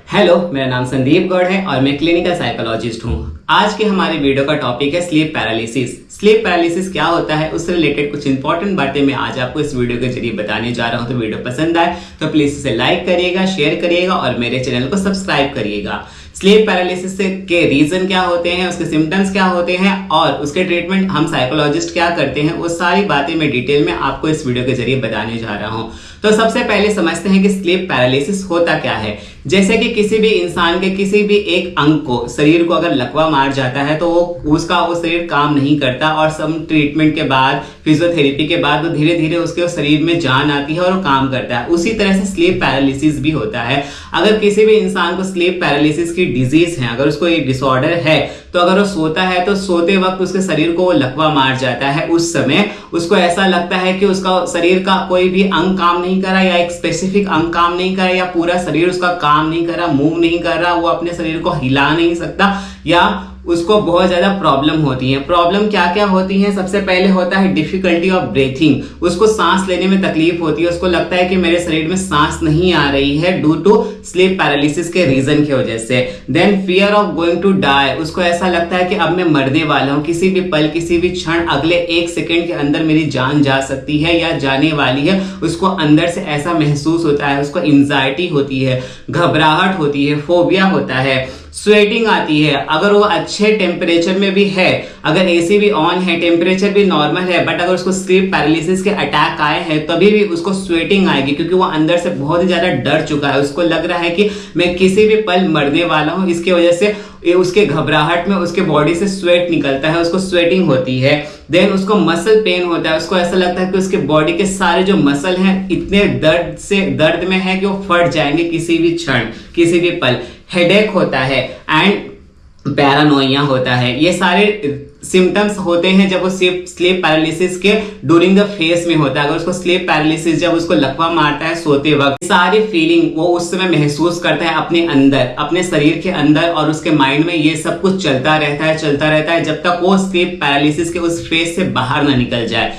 Hello, मेरा नाम संदीप गौड़ है और मैं क्लिनिकल साइकोलॉजिस्ट हूँ। आज के हमारे वीडियो का टॉपिक है स्लीप पैरालिसिस। स्लीप पैरालिसिस क्या होता है, उससे रिलेटेड कुछ इंपॉर्टेंट बातें मैं आज आपको इस वीडियो के जरिए बताने जा रहा हूँ। तो वीडियो पसंद आए तो प्लीज इसे लाइक करिएगा, शेयर करिएगा और मेरे चैनल को सब्सक्राइब करिएगा। स्लीप पैरालिसिस के रीजन क्या होते हैं, उसके सिम्टम्स क्या होते हैं और उसके ट्रीटमेंट हम साइकोलॉजिस्ट क्या करते हैं, वो सारी बातें मैं डिटेल में आपको इस वीडियो के जरिए बताने जा रहा हूं। तो सबसे पहले समझते हैं कि स्लीप पैरालिसिस होता क्या है। जैसे कि किसी भी इंसान के किसी भी एक अंग को, शरीर को अगर लकवा मार जाता है तो वो शरीर काम नहीं करता और सब ट्रीटमेंट के बाद, फिजियोथेरेपी के बाद वो धीरे धीरे उसके शरीर में जान आती है और वो काम करता है। उसी तरह से स्लीप पैरालिसिस भी होता है। अगर किसी भी इंसान को स्लीप पैरालिसिस की डिजीज है, अगर उसको एक डिसऑर्डर है, तो अगर वो सोता है तो सोते वक्त उसके शरीर को वो लकवा मार जाता है। उस समय उसको ऐसा लगता है कि उसका शरीर का कोई भी अंग काम नहीं कर रहा, या एक स्पेसिफिक अंग काम नहीं कर रहा, या पूरा शरीर उसका काम नहीं कर रहा, मूव नहीं कर रहा, वो अपने शरीर को हिला नहीं सकता, या उसको बहुत ज्यादा प्रॉब्लम होती है। प्रॉब्लम क्या क्या होती है? सबसे पहले होता है डिफिकल्टी ऑफ ब्रीथिंग। उसको सांस लेने में तकलीफ होती है, उसको लगता है कि मेरे शरीर में सांस नहीं आ रही है ड्यू टू स्लीप पैरालिसिस के रीजन की वजह से। Then fear of going to die, उसको ऐसा लगता है कि अब मैं मरने वाला हूं, किसी भी पल, किसी भी क्षण, अगले 1 सेकेंड के अंदर मेरी जान जा सकती है या जाने वाली है। उसको अंदर से ऐसा महसूस होता है, उसको एंजाइटी होती है, घबराहट होती है, फोबिया होता है, स्वेटिंग आती है। अगर वो अच्छे टेम्परेचर में भी है, अगर एसी भी ऑन है, टेम्परेचर भी नॉर्मल है, बट अगर उसको स्लीप पैरालिसिस के अटैक आए हैं तभी भी उसको स्वेटिंग आएगी, क्योंकि वो अंदर से बहुत ही ज्यादा डर चुका है। उसको लग रहा है कि मैं किसी भी पल मरने वाला हूं। इसकी वजह से उसके घबराहट में उसके बॉडी से स्वेट निकलता है, उसको स्वेटिंग होती है। देन उसको मसल पेन होता है, उसको ऐसा लगता है कि उसके बॉडी के सारे जो मसल हैं इतने दर्द में है कि वो फट जाएंगे किसी भी क्षण, किसी भी पल। हेडेक होता है एंड पैरानोइया होता है। ये सारे सिम्टम्स होते हैं जब वो स्लीप पैरालिसिस के ड्यूरिंग द फेज में होता है। अगर उसको स्लीप पैरालिसिस जब उसको लकवा मारता है सोते वक्त, सारी फीलिंग वो उस समय महसूस करता है अपने अंदर, अपने शरीर के अंदर, और उसके माइंड में ये सब कुछ चलता रहता है जब तक वो स्लीप पैरालिसिस के उस फेज से बाहर ना निकल जाए।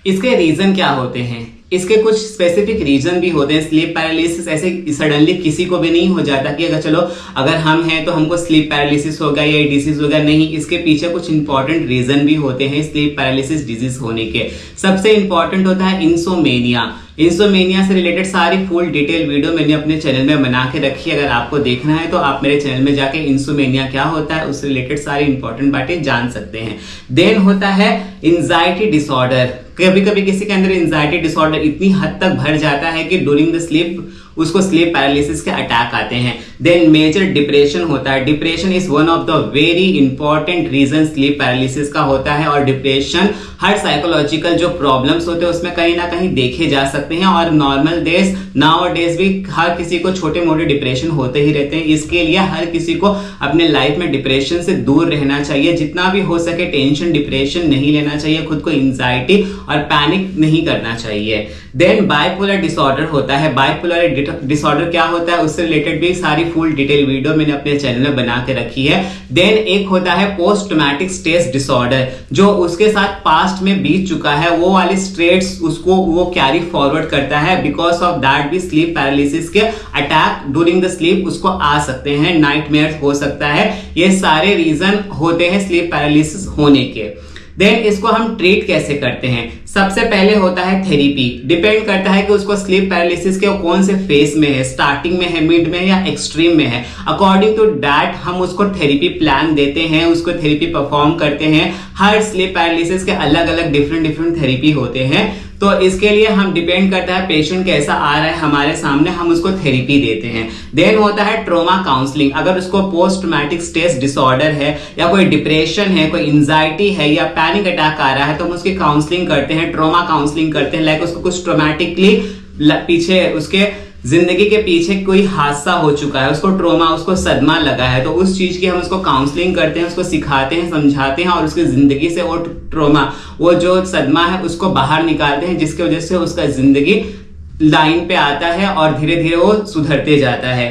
इसके रीजन क्या होते हैं? इसके कुछ स्पेसिफिक रीजन भी होते हैं। स्लीप पैरालिसिस ऐसे सडनली किसी को भी नहीं हो जाता कि अगर हम हैं तो हमको स्लीप पैरालिसिस होगा या डिसीज होगा। नहीं, इसके पीछे कुछ इंपॉर्टेंट रीजन भी होते हैं स्लीप पैरालिसिस डिजीज होने के। सबसे इंपॉर्टेंट होता है इंसोमेनिया। इंसोमेनिया से रिलेटेड सारी फुल डिटेल वीडियो मैंने अपने चैनल में बना के रखी है। अगर आपको देखना है तो आप मेरे चैनल में जाके इंसोमेनिया क्या होता है उससे रिलेटेड सारी इंपॉर्टेंट बातें जान सकते हैं। देन होता है एंजाइटी डिसऑर्डर। कभी कभी किसी के अंदर एंजाइटी डिसऑर्डर इतनी हद तक भर जाता है कि ड्यूरिंग द स्लीप उसको स्लीप पैरालिसिस के अटैक आते हैं। देन मेजर डिप्रेशन होता है। Depression is one of the very important reason sleep paralysis का होता है। और डिप्रेशन हर साइकोलॉजिकल जो प्रॉब्लम्स होते हैं उसमें कहीं ना कहीं देखे जा सकते हैं। और नॉर्मल डेज, नाउ डेज भी हर किसी को छोटे मोटे डिप्रेशन होते ही रहते हैं। इसके लिए हर किसी को अपने लाइफ में डिप्रेशन से दूर रहना चाहिए। जितना भी हो सके टेंशन, डिप्रेशन नहीं लेना चाहिए, खुद को एंजाइटी और पैनिक नहीं करना चाहिए। देन बाइपोलर डिसऑर्डर होता है। बाइपोलर डिसऑर्डर क्या होता है उससे रिलेटेड भी सारी फुल डिटेल वीडियो मैंने अपने चैनल में बना के रखी है। देन एक होता है पोस्ट ट्रॉमेटिक स्ट्रेस डिसऑर्डर, जो उसके साथ पास्ट में बीत चुका है, वो वाले स्ट्रेस उसको वो कैरी फॉरवर्ड करता है। बिकॉज ऑफ दैट भी स्लीप पैरालिसिस के अटैक ड्यूरिंग द स्लीप उसको आ सकते हैं, नाइटमेयर हो सकता है। ये सारे रीजन होते हैं स्लीप पैरालिसिस होने के। देन इसको हम ट्रीट कैसे करते हैं? सबसे पहले होता है थेरेपी। डिपेंड करता है कि उसको स्लीप पैरालिसिस के कौन से फेज में है, स्टार्टिंग में है, मिड में या एक्सट्रीम में है। अकॉर्डिंग टू दैट हम उसको थेरेपी प्लान देते हैं, उसको थेरेपी परफॉर्म करते हैं। हर स्लीप पैरालिसिस के अलग अलग डिफरेंट थेरेपी होते हैं। तो इसके लिए हम डिपेंड करता है पेशेंट कैसा आ रहा है हमारे सामने, हम उसको थेरेपी देते हैं। देन होता है ट्रॉमा काउंसलिंग। अगर उसको पोस्ट ट्रॉमेटिक स्ट्रेस डिसऑर्डर है, या कोई डिप्रेशन है, कोई एंजाइटी है, या पैनिक अटैक आ रहा है, तो हम उसकी काउंसलिंग करते हैं, ट्रॉमा काउंसलिंग करते हैं। लाइक उसको कुछ ट्रॉमेटिकली पीछे उसके जिंदगी के पीछे कोई हादसा हो चुका है, उसको ट्रॉमा, उसको सदमा लगा है, तो उस चीज की हम उसको काउंसलिंग करते हैं, उसको सिखाते हैं, समझाते हैं और उसकी जिंदगी से वो ट्रॉमा, वो जो सदमा है उसको बाहर निकालते हैं, जिसकी वजह से उसका जिंदगी लाइन पे आता है और धीरे धीरे वो सुधरते जाता है।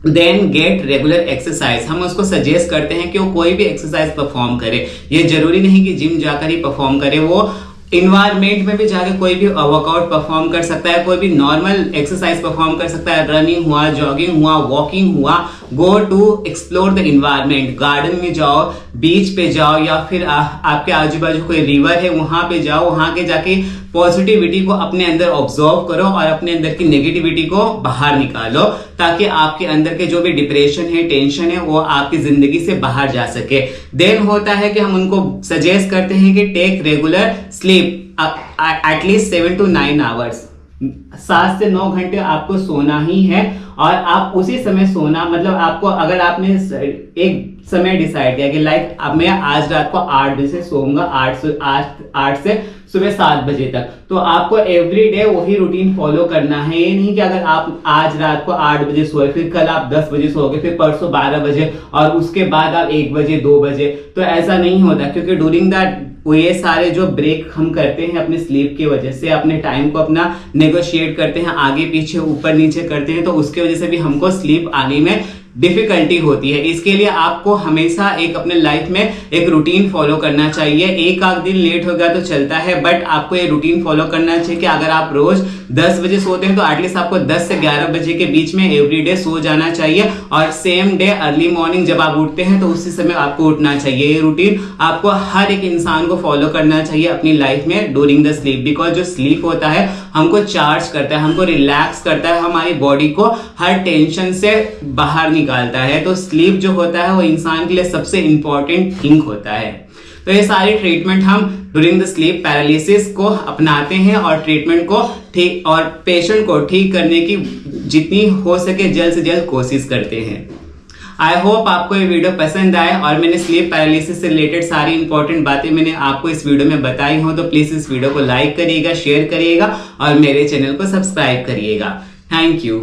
Then get regular exercise. हम उसको सजेस्ट करते हैं कि वो कोई भी एक्सरसाइज परफॉर्म करे। ये जरूरी नहीं कि जिम जाकर ही परफॉर्म करे, वो इन्वायरमेंट में भी जाके कोई भी वर्कआउट परफॉर्म कर सकता है, कोई भी नॉर्मल एक्सरसाइज परफॉर्म कर सकता है, रनिंग हुआ, जॉगिंग हुआ, वॉकिंग हुआ। Go to explore the environment, garden में जाओ, बीच पे जाओ, या फिर आपके आजू बाजू कोई रिवर है वहां पे जाओ, वहां के जाके पॉजिटिविटी को अपने अंदर ऑब्जर्व करो और अपने अंदर की नेगेटिविटी को बाहर निकालो, ताकि आपके अंदर के जो भी डिप्रेशन है, टेंशन है, वो आपकी जिंदगी से बाहर जा सके। देन होता है कि हम उनको सजेस्ट करते हैं कि take regular sleep at least 7 to 9 hours, 7 से 9 घंटे आपको सोना ही है। और आप उसी समय सोना, मतलब आपको अगर आपने एक समय डिसाइड किया कि लाइक अब मैं आज रात को 8 बजे से सोऊंगा, 8 से सुबह 7 बजे तक, तो आपको एवरी डे वही रूटीन फॉलो करना है। ये नहीं कि अगर आप आज रात को 8 बजे सोए, फिर कल आप 10 बजे सोओगे, फिर परसों 12 बजे और उसके बाद आप 1 बजे 2 बजे, तो ऐसा नहीं होता। क्योंकि ड्यूरिंग दैट ये सारे जो ब्रेक हम करते हैं अपने स्लीप की वजह से, अपने टाइम को अपना नेगोशिएट करते हैं, आगे पीछे ऊपर नीचे करते हैं, तो उसके वजह से भी हमको स्लीप आने में डिफिकल्टी होती है। इसके लिए आपको हमेशा एक अपने लाइफ में एक रूटीन फॉलो करना चाहिए। एक आध दिन लेट हो गया तो चलता है, बट आपको ये रूटीन फॉलो करना चाहिए कि अगर आप रोज 10 बजे सोते हैं तो एटलीस्ट आपको 10 से 11 बजे के बीच में एवरीडे सो जाना चाहिए, और सेम डे अर्ली मॉर्निंग जब आप उठते हैं तो उसी समय आपको उठना चाहिए। ये रूटीन आपको हर एक इंसान को फॉलो करना चाहिए अपनी लाइफ में ड्यूरिंग द स्लीप, बिकॉज जो स्लीप होता है हमको चार्ज करता है, हमको रिलैक्स करता है, हमारी बॉडी को हर टेंशन से बाहर निकालता है। तो स्लीप जो होता है वो इंसान के लिए सबसे इंपॉर्टेंट थिंग होता है। तो ये सारी ट्रीटमेंट हम ड्यूरिंग द स्लीप पैरालिसिस को अपनाते हैं और ट्रीटमेंट को ठीक और पेशेंट को ठीक करने की जितनी हो सके जल्द से जल्द कोशिश करते हैं। आई होप आपको ये वीडियो पसंद आए और मैंने स्लीप पैरालिसिस से रिलेटेड सारी इंपॉर्टेंट बातें मैंने आपको इस वीडियो में बताई हो, तो प्लीज इस वीडियो को लाइक करिएगा, शेयर करिएगा और मेरे चैनल को सब्सक्राइब करिएगा। Thank you.